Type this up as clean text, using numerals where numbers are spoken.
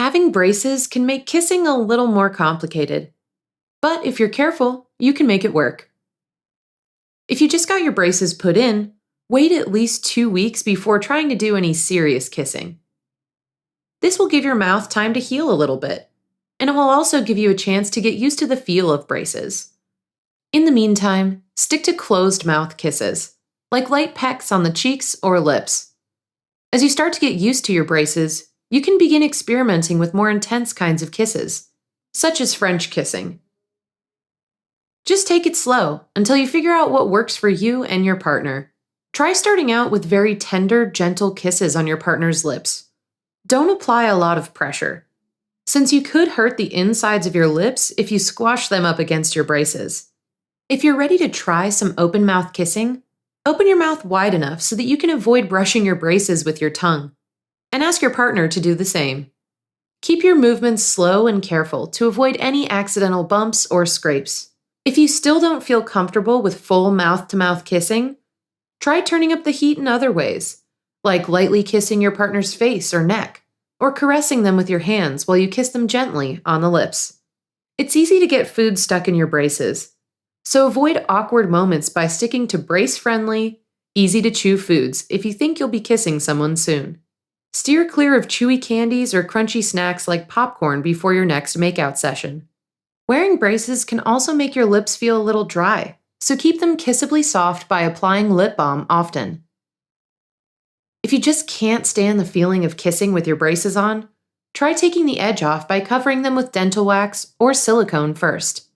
Having braces can make kissing a little more complicated, but if you're careful, you can make it work. If you just got your braces put in, wait at least 2 weeks before trying to do any serious kissing. This will give your mouth time to heal a little bit, and it will also give you a chance to get used to the feel of braces. In the meantime, stick to closed mouth kisses, like light pecks on the cheeks or lips. As you start to get used to your braces, you can begin experimenting with more intense kinds of kisses, such as French kissing. Just take it slow until you figure out what works for you and your partner. Try starting out with very tender, gentle kisses on your partner's lips. Don't apply a lot of pressure, since you could hurt the insides of your lips if you squash them up against your braces. If you're ready to try some open mouth kissing, open your mouth wide enough so that you can avoid brushing your braces with your tongue, and ask your partner to do the same. Keep your movements slow and careful to avoid any accidental bumps or scrapes. If you still don't feel comfortable with full mouth-to-mouth kissing, try turning up the heat in other ways, like lightly kissing your partner's face or neck, or caressing them with your hands while you kiss them gently on the lips. It's easy to get food stuck in your braces, so avoid awkward moments by sticking to brace-friendly, easy-to-chew foods if you think you'll be kissing someone soon. Steer clear of chewy candies or crunchy snacks like popcorn before your next makeout session. Wearing braces can also make your lips feel a little dry, so keep them kissably soft by applying lip balm often. If you just can't stand the feeling of kissing with your braces on, try taking the edge off by covering them with dental wax or silicone first.